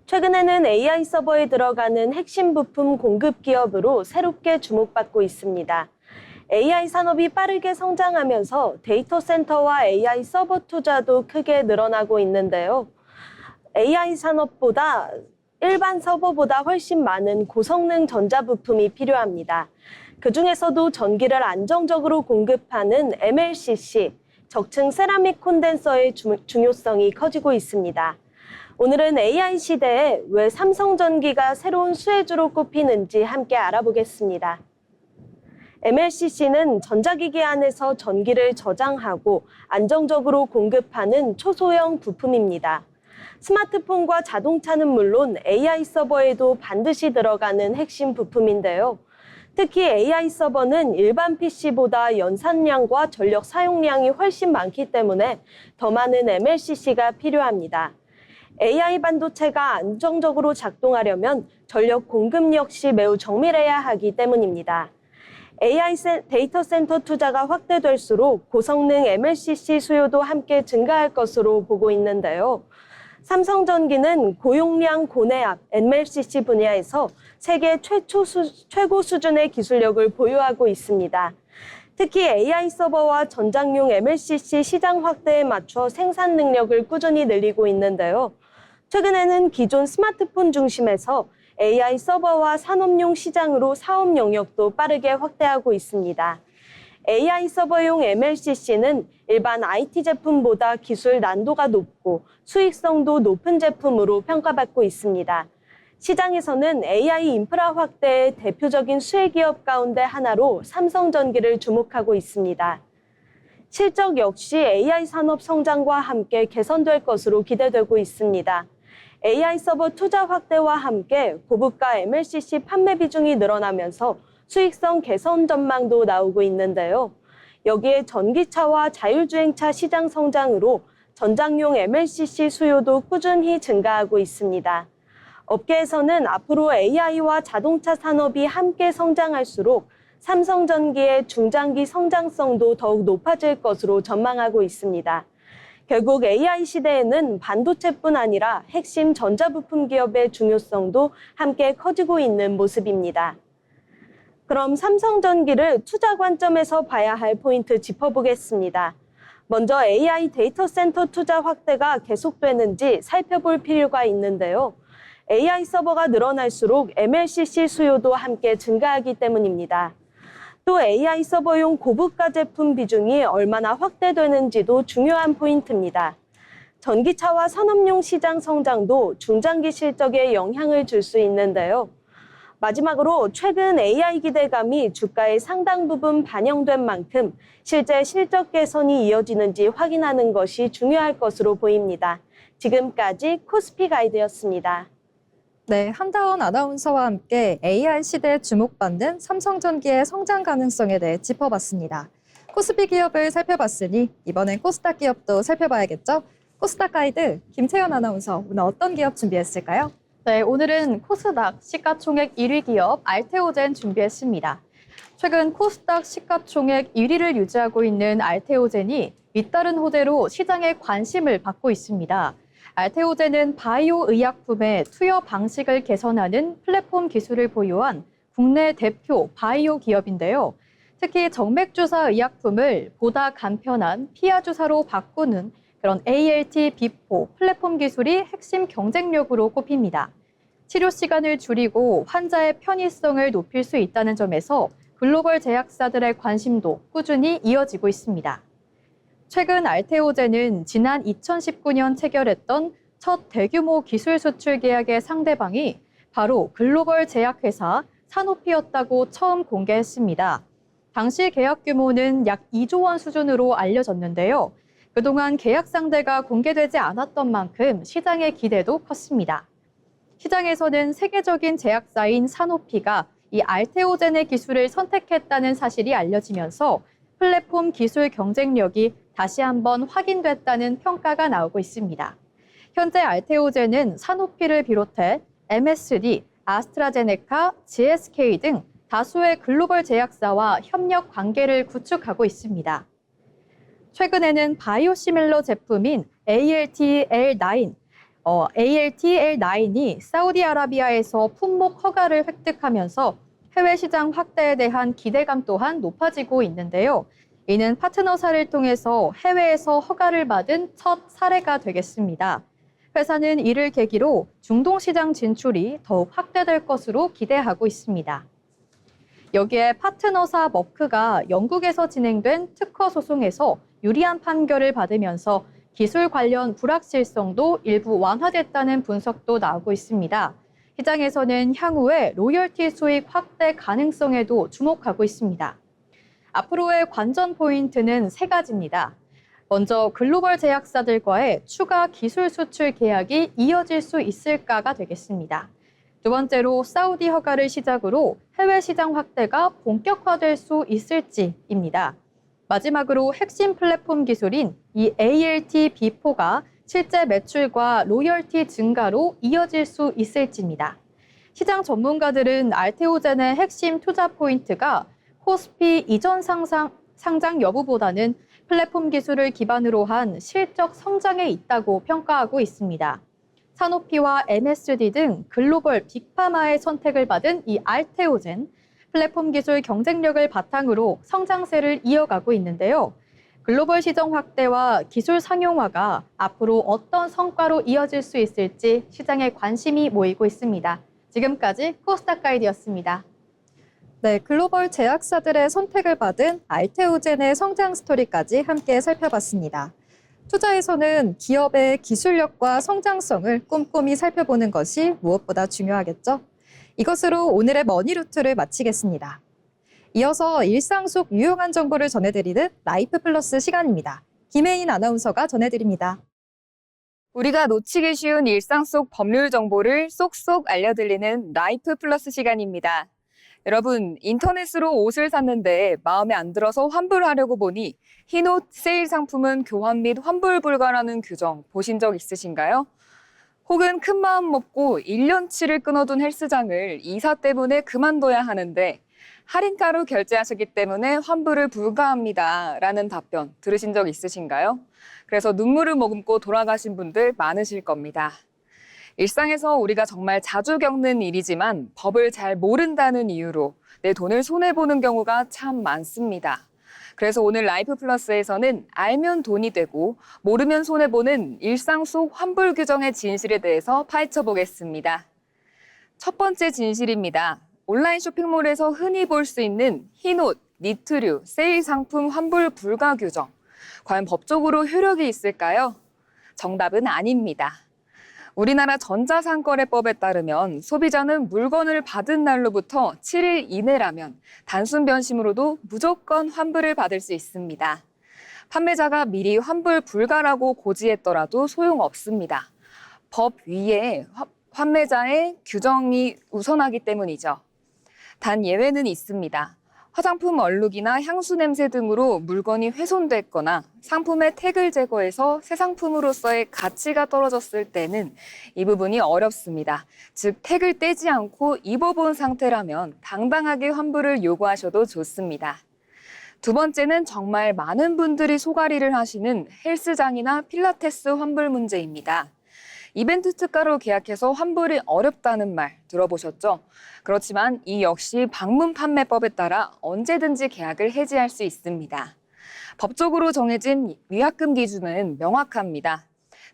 최근에는 AI 서버에 들어가는 핵심 부품 공급 기업으로 새롭게 주목받고 있습니다. AI 산업이 빠르게 성장하면서 데이터 센터와 AI 서버 투자도 크게 늘어나고 있는데요. AI 산업보다 일반 서버보다 훨씬 많은 고성능 전자부품이 필요합니다. 그중에서도 전기를 안정적으로 공급하는 MLCC, 적층 세라믹 콘덴서의 중요성이 커지고 있습니다. 오늘은 AI 시대에 왜 삼성전기가 새로운 수혜주로 꼽히는지 함께 알아보겠습니다. MLCC는 전자기기 안에서 전기를 저장하고 안정적으로 공급하는 초소형 부품입니다. 스마트폰과 자동차는 물론 AI 서버에도 반드시 들어가는 핵심 부품인데요. 특히 AI 서버는 일반 PC보다 연산량과 전력 사용량이 훨씬 많기 때문에 더 많은 MLCC가 필요합니다. AI 반도체가 안정적으로 작동하려면 전력 공급 역시 매우 정밀해야 하기 때문입니다. AI 데이터 센터 투자가 확대될수록 고성능 MLCC 수요도 함께 증가할 것으로 보고 있는데요. 삼성전기는 고용량 고내압 MLCC 분야에서 세계 최고 수준의 기술력을 보유하고 있습니다. 특히 AI 서버와 전장용 MLCC 시장 확대에 맞춰 생산 능력을 꾸준히 늘리고 있는데요. 최근에는 기존 스마트폰 중심에서 AI 서버와 산업용 시장으로 사업 영역도 빠르게 확대하고 있습니다. AI 서버용 MLCC는 일반 IT 제품보다 기술 난도가 높고 수익성도 높은 제품으로 평가받고 있습니다. 시장에서는 AI 인프라 확대의 대표적인 수혜 기업 가운데 하나로 삼성전기를 주목하고 있습니다. 실적 역시 AI 산업 성장과 함께 개선될 것으로 기대되고 있습니다. AI 서버 투자 확대와 함께 고부가 MLCC 판매 비중이 늘어나면서 수익성 개선 전망도 나오고 있는데요. 여기에 전기차와 자율주행차 시장 성장으로 전장용 MLCC 수요도 꾸준히 증가하고 있습니다. 업계에서는 앞으로 AI와 자동차 산업이 함께 성장할수록 삼성전기의 중장기 성장성도 더욱 높아질 것으로 전망하고 있습니다. 결국 AI 시대에는 반도체뿐 아니라 핵심 전자부품 기업의 중요성도 함께 커지고 있는 모습입니다. 그럼 삼성전기를 투자 관점에서 봐야 할 포인트 짚어보겠습니다. 먼저 AI 데이터 센터 투자 확대가 계속되는지 살펴볼 필요가 있는데요. AI 서버가 늘어날수록 MLCC 수요도 함께 증가하기 때문입니다. 또 AI 서버용 고부가 제품 비중이 얼마나 확대되는지도 중요한 포인트입니다. 전기차와 산업용 시장 성장도 중장기 실적에 영향을 줄 수 있는데요. 마지막으로 최근 AI 기대감이 주가의 상당 부분 반영된 만큼 실제 실적 개선이 이어지는지 확인하는 것이 중요할 것으로 보입니다. 지금까지 코스피 가이드였습니다. 네, 한다원 아나운서와 함께 AI 시대에 주목받는 삼성전기의 성장 가능성에 대해 짚어봤습니다. 코스피 기업을 살펴봤으니 이번엔 코스닥 기업도 살펴봐야겠죠? 코스닥 가이드 김채연 아나운서, 오늘 어떤 기업 준비했을까요? 네, 오늘은 코스닥 시가총액 1위 기업 알테오젠 준비했습니다. 최근 코스닥 시가총액 1위를 유지하고 있는 알테오젠이 잇따른 호재로 시장의 관심을 받고 있습니다. 알테오젠은 바이오 의약품의 투여 방식을 개선하는 플랫폼 기술을 보유한 국내 대표 바이오 기업인데요. 특히 정맥주사 의약품을 보다 간편한 피하 주사로 바꾸는 그런 ALT 비포 플랫폼 기술이 핵심 경쟁력으로 꼽힙니다. 치료 시간을 줄이고 환자의 편의성을 높일 수 있다는 점에서 글로벌 제약사들의 관심도 꾸준히 이어지고 있습니다. 최근 알테오젠은 지난 2019년 체결했던 첫 대규모 기술 수출 계약의 상대방이 바로 글로벌 제약회사 산호피였다고 처음 공개했습니다. 당시 계약 규모는 약 2조 원 수준으로 알려졌는데요. 그동안 계약 상대가 공개되지 않았던 만큼 시장의 기대도 컸습니다. 시장에서는 세계적인 제약사인 산호피가 이 알테오젠의 기술을 선택했다는 사실이 알려지면서 플랫폼 기술 경쟁력이 다시 한번 확인됐다는 평가가 나오고 있습니다. 현재 알테오젠은 산호피를 비롯해 MSD, 아스트라제네카, GSK 등 다수의 글로벌 제약사와 협력 관계를 구축하고 있습니다. 최근에는 바이오시밀러 제품인 ALT-L9이 사우디아라비아에서 품목 허가를 획득하면서 해외 시장 확대에 대한 기대감 또한 높아지고 있는데요. 이는 파트너사를 통해서 해외에서 허가를 받은 첫 사례가 되겠습니다. 회사는 이를 계기로 중동 시장 진출이 더욱 확대될 것으로 기대하고 있습니다. 여기에 파트너사 머크가 영국에서 진행된 특허 소송에서 유리한 판결을 받으면서 기술 관련 불확실성도 일부 완화됐다는 분석도 나오고 있습니다. 시장에서는 향후에 로열티 수익 확대 가능성에도 주목하고 있습니다. 앞으로의 관전 포인트는 세 가지입니다. 먼저 글로벌 제약사들과의 추가 기술 수출 계약이 이어질 수 있을까가 되겠습니다. 두 번째로 사우디 허가를 시작으로 해외 시장 확대가 본격화될 수 있을지입니다. 마지막으로 핵심 플랫폼 기술인 이 ALT-B4가 실제 매출과 로열티 증가로 이어질 수 있을지입니다. 시장 전문가들은 알테오젠의 핵심 투자 포인트가 코스피 이전 상장 여부보다는 플랫폼 기술을 기반으로 한 실적 성장에 있다고 평가하고 있습니다. 산호피와 MSD 등 글로벌 빅파마의 선택을 받은 이 알테오젠, 플랫폼 기술 경쟁력을 바탕으로 성장세를 이어가고 있는데요. 글로벌 시장 확대와 기술 상용화가 앞으로 어떤 성과로 이어질 수 있을지 시장에 관심이 모이고 있습니다. 지금까지 코스닥 가이드였습니다. 네, 글로벌 제약사들의 선택을 받은 알테오젠의 성장 스토리까지 함께 살펴봤습니다. 투자에서는 기업의 기술력과 성장성을 꼼꼼히 살펴보는 것이 무엇보다 중요하겠죠? 이것으로 오늘의 머니루트를 마치겠습니다. 이어서 일상 속 유용한 정보를 전해드리는 라이프 플러스 시간입니다. 김혜인 아나운서가 전해드립니다. 우리가 놓치기 쉬운 일상 속 법률 정보를 쏙쏙 알려드리는 라이프 플러스 시간입니다. 여러분, 인터넷으로 옷을 샀는데 마음에 안 들어서 환불하려고 보니 흰옷 세일 상품은 교환 및 환불 불가라는 규정 보신 적 있으신가요? 혹은 큰 마음 먹고 1년치를 끊어둔 헬스장을 이사 때문에 그만둬야 하는데 할인가로 결제하셨기 때문에 환불을 불가합니다 라는 답변 들으신 적 있으신가요? 그래서 눈물을 머금고 돌아가신 분들 많으실 겁니다. 일상에서 우리가 정말 자주 겪는 일이지만 법을 잘 모른다는 이유로 내 돈을 손해보는 경우가 참 많습니다. 그래서 오늘 라이프 플러스에서는 알면 돈이 되고 모르면 손해보는 일상 속 환불 규정의 진실에 대해서 파헤쳐 보겠습니다. 첫 번째 진실입니다. 온라인 쇼핑몰에서 흔히 볼 수 있는 흰옷, 니트류, 세일 상품 환불 불가 규정. 과연 법적으로 효력이 있을까요? 정답은 아닙니다. 우리나라 전자상거래법에 따르면 소비자는 물건을 받은 날로부터 7일 이내라면 단순 변심으로도 무조건 환불을 받을 수 있습니다. 판매자가 미리 환불 불가라고 고지했더라도 소용없습니다. 법 위에 판매자의 규정이 우선하기 때문이죠. 단 예외는 있습니다. 화장품 얼룩이나 향수 냄새 등으로 물건이 훼손됐거나 상품의 태그를 제거해서 새 상품으로서의 가치가 떨어졌을 때는 이 부분이 어렵습니다. 즉 태그를 떼지 않고 입어본 상태라면 당당하게 환불을 요구하셔도 좋습니다. 두 번째는 정말 많은 분들이 소가리를 하시는 헬스장이나 필라테스 환불 문제입니다. 이벤트 특가로 계약해서 환불이 어렵다는 말 들어보셨죠? 그렇지만 이 역시 방문 판매법에 따라 언제든지 계약을 해지할 수 있습니다. 법적으로 정해진 위약금 기준은 명확합니다.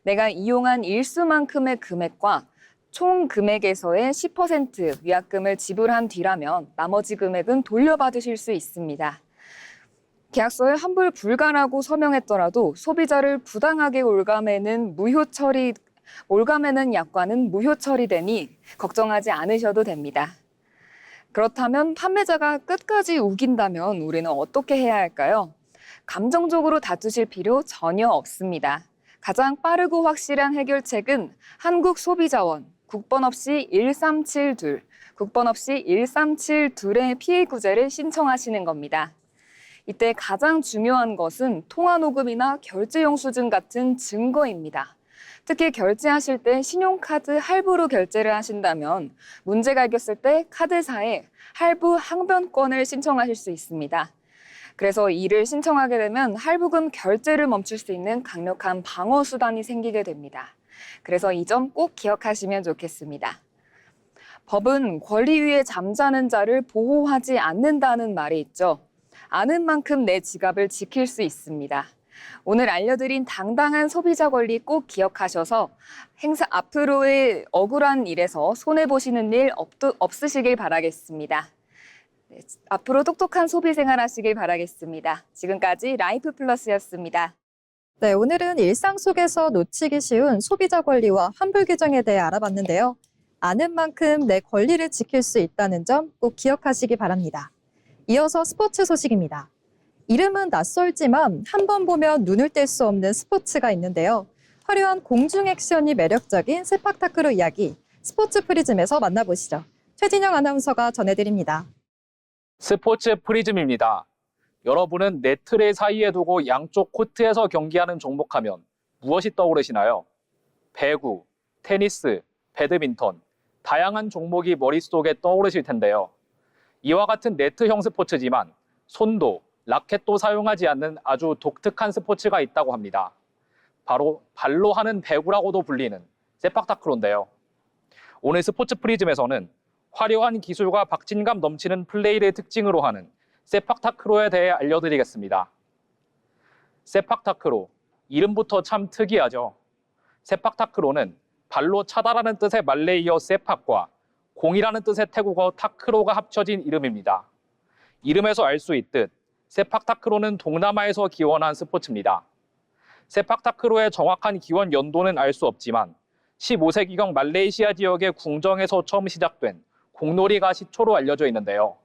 내가 이용한 일수만큼의 금액과 총 금액에서의 10% 위약금을 지불한 뒤라면 나머지 금액은 돌려받으실 수 있습니다. 계약서에 환불 불가라고 서명했더라도 소비자를 부당하게 올가매는 약관은 무효 처리되니 걱정하지 않으셔도 됩니다. 그렇다면 판매자가 끝까지 우긴다면 우리는 어떻게 해야 할까요? 감정적으로 다투실 필요 전혀 없습니다. 가장 빠르고 확실한 해결책은 한국소비자원 국번 없이 1372, 국번 없이 1372의 피해 구제를 신청하시는 겁니다. 이때 가장 중요한 것은 통화녹음이나 결제 영수증 같은 증거입니다. 특히 결제하실 때 신용카드 할부로 결제를 하신다면 문제가 생겼을 때 카드사에 할부 항변권을 신청하실 수 있습니다. 그래서 이를 신청하게 되면 할부금 결제를 멈출 수 있는 강력한 방어 수단이 생기게 됩니다. 그래서 이 점 꼭 기억하시면 좋겠습니다. 법은 권리 위에 잠자는 자를 보호하지 않는다는 말이 있죠. 아는 만큼 내 지갑을 지킬 수 있습니다. 오늘 알려드린 당당한 소비자 권리 꼭 기억하셔서 앞으로의 억울한 일에서 손해보시는 일 없으시길 바라겠습니다. 네, 앞으로 똑똑한 소비 생활 하시길 바라겠습니다. 지금까지 라이프 플러스였습니다. 네, 오늘은 일상 속에서 놓치기 쉬운 소비자 권리와 환불 규정에 대해 알아봤는데요. 아는 만큼 내 권리를 지킬 수 있다는 점 꼭 기억하시기 바랍니다. 이어서 스포츠 소식입니다. 이름은 낯설지만 한 번 보면 눈을 뗄 수 없는 스포츠가 있는데요. 화려한 공중 액션이 매력적인 세팍타크로 이야기, 스포츠 프리즘에서 만나보시죠. 최진영 아나운서가 전해드립니다. 스포츠 프리즘입니다. 여러분은 네트를 사이에 두고 양쪽 코트에서 경기하는 종목하면 무엇이 떠오르시나요? 배구, 테니스, 배드민턴, 다양한 종목이 머릿속에 떠오르실 텐데요. 이와 같은 네트형 스포츠지만 손도, 라켓도 사용하지 않는 아주 독특한 스포츠가 있다고 합니다. 바로 발로 하는 배구라고도 불리는 세팍타크로인데요. 오늘 스포츠 프리즘에서는 화려한 기술과 박진감 넘치는 플레이를 특징으로 하는 세팍타크로에 대해 알려드리겠습니다. 세팍타크로, 이름부터 참 특이하죠. 세팍타크로는 발로 차다라는 뜻의 말레이어 세팍과 공이라는 뜻의 태국어 타크로가 합쳐진 이름입니다. 이름에서 알 수 있듯 세팍타크로는 동남아에서 기원한 스포츠입니다. 세팍타크로의 정확한 기원 연도는 알 수 없지만 15세기경 말레이시아 지역의 궁정에서 처음 시작된 공놀이가 시초로 알려져 있는데요.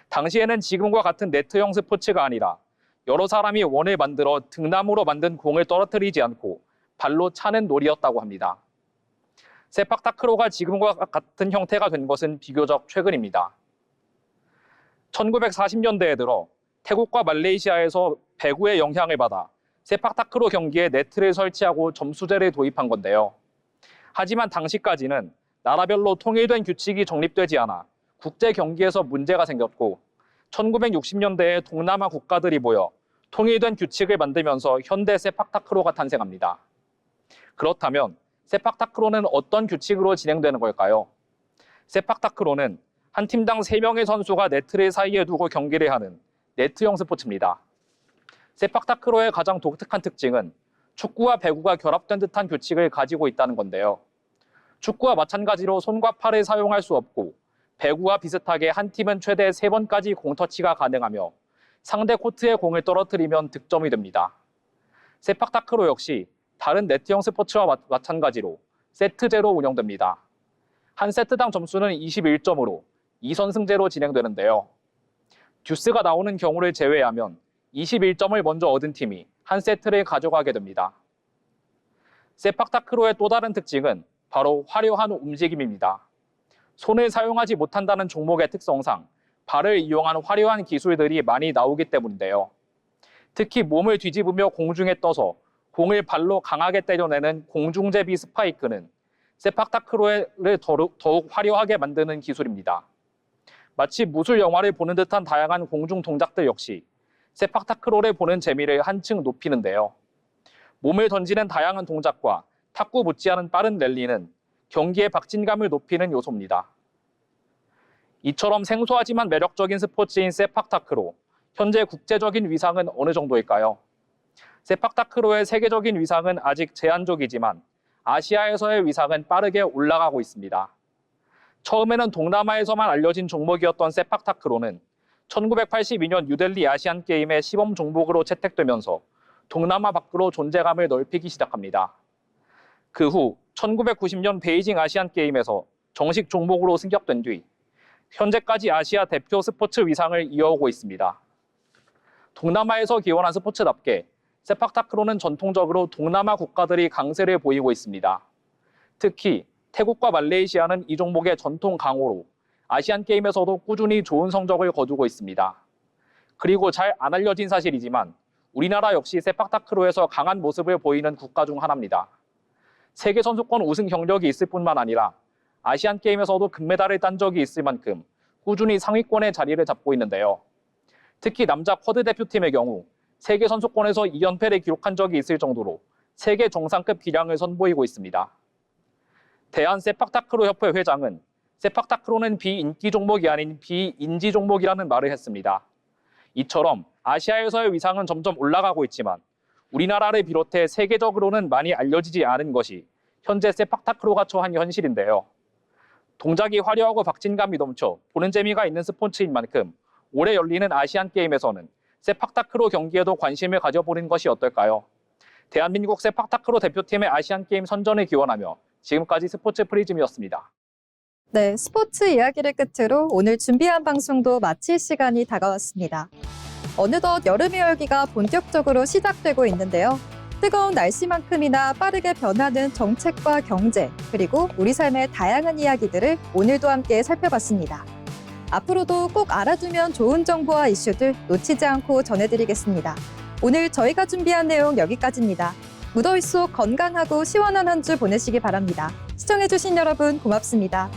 당시에는 지금과 같은 네트형 스포츠가 아니라 여러 사람이 원을 만들어 등나무로 만든 공을 떨어뜨리지 않고 발로 차는 놀이였다고 합니다. 세팍타크로가 지금과 같은 형태가 된 것은 비교적 최근입니다. 1940년대에 들어 태국과 말레이시아에서 배구의 영향을 받아 세팍타크로 경기에 네트를 설치하고 점수제를 도입한 건데요. 하지만 당시까지는 나라별로 통일된 규칙이 정립되지 않아 국제 경기에서 문제가 생겼고 1960년대에 동남아 국가들이 모여 통일된 규칙을 만들면서 현대 세팍타크로가 탄생합니다. 그렇다면 세팍타크로는 어떤 규칙으로 진행되는 걸까요? 세팍타크로는 한 팀당 3명의 선수가 네트를 사이에 두고 경기를 하는 네트형 스포츠입니다. 세팍타크로의 가장 독특한 특징은 축구와 배구가 결합된 듯한 규칙을 가지고 있다는 건데요. 축구와 마찬가지로 손과 팔을 사용할 수 없고 배구와 비슷하게 한 팀은 최대 3번까지 공터치가 가능하며 상대 코트에 공을 떨어뜨리면 득점이 됩니다. 세팍타크로 역시 다른 네트형 스포츠와 마찬가지로 세트제로 운영됩니다. 한 세트당 점수는 21점으로 2선승제로 진행되는데요. 듀스가 나오는 경우를 제외하면 21점을 먼저 얻은 팀이 한 세트를 가져가게 됩니다. 세팍타크로의 또 다른 특징은 바로 화려한 움직임입니다. 손을 사용하지 못한다는 종목의 특성상 발을 이용한 화려한 기술들이 많이 나오기 때문인데요. 특히 몸을 뒤집으며 공중에 떠서 공을 발로 강하게 때려내는 공중제비 스파이크는 세팍타크로를 더욱 화려하게 만드는 기술입니다. 마치 무술 영화를 보는 듯한 다양한 공중 동작들 역시 세팍타크로를 보는 재미를 한층 높이는데요. 몸을 던지는 다양한 동작과 탁구 못지않은 빠른 랠리는 경기의 박진감을 높이는 요소입니다. 이처럼 생소하지만 매력적인 스포츠인 세팍타크로, 현재 국제적인 위상은 어느 정도일까요? 세팍타크로의 세계적인 위상은 아직 제한적이지만 아시아에서의 위상은 빠르게 올라가고 있습니다. 처음에는 동남아에서만 알려진 종목이었던 세팍타크로는 1982년 뉴델리 아시안게임의 시범 종목으로 채택되면서 동남아 밖으로 존재감을 넓히기 시작합니다. 그 후 1990년 베이징 아시안게임에서 정식 종목으로 승격된 뒤 현재까지 아시아 대표 스포츠 위상을 이어오고 있습니다. 동남아에서 기원한 스포츠답게 세팍타크로는 전통적으로 동남아 국가들이 강세를 보이고 있습니다. 특히 태국과 말레이시아는 이 종목의 전통 강호로 아시안게임에서도 꾸준히 좋은 성적을 거두고 있습니다. 그리고 잘 안 알려진 사실이지만 우리나라 역시 세팍타크로에서 강한 모습을 보이는 국가 중 하나입니다. 세계선수권 우승 경력이 있을 뿐만 아니라 아시안게임에서도 금메달을 딴 적이 있을 만큼 꾸준히 상위권의 자리를 잡고 있는데요. 특히 남자 쿼드 대표팀의 경우 세계선수권에서 2연패를 기록한 적이 있을 정도로 세계 정상급 기량을 선보이고 있습니다. 대한세팍타크로협회 회장은 세팍타크로는 비인기 종목이 아닌 비인지 종목이라는 말을 했습니다. 이처럼 아시아에서의 위상은 점점 올라가고 있지만 우리나라를 비롯해 세계적으로는 많이 알려지지 않은 것이 현재 세팍타크로가 처한 현실인데요. 동작이 화려하고 박진감이 넘쳐 보는 재미가 있는 스포츠인 만큼 올해 열리는 아시안게임에서는 세팍타크로 경기에도 관심을 가져보는 것이 어떨까요? 대한민국 세팍타크로 대표팀의 아시안게임 선전을 기원하며 지금까지 스포츠 프리즘이었습니다. 네, 스포츠 이야기를 끝으로 오늘 준비한 방송도 마칠 시간이 다가왔습니다. 어느덧 여름의 열기가 본격적으로 시작되고 있는데요. 뜨거운 날씨만큼이나 빠르게 변하는 정책과 경제, 그리고 우리 삶의 다양한 이야기들을 오늘도 함께 살펴봤습니다. 앞으로도 꼭 알아두면 좋은 정보와 이슈들 놓치지 않고 전해드리겠습니다. 오늘 저희가 준비한 내용 여기까지입니다. 무더위 속 건강하고 시원한 한 주 보내시기 바랍니다. 시청해주신 여러분 고맙습니다.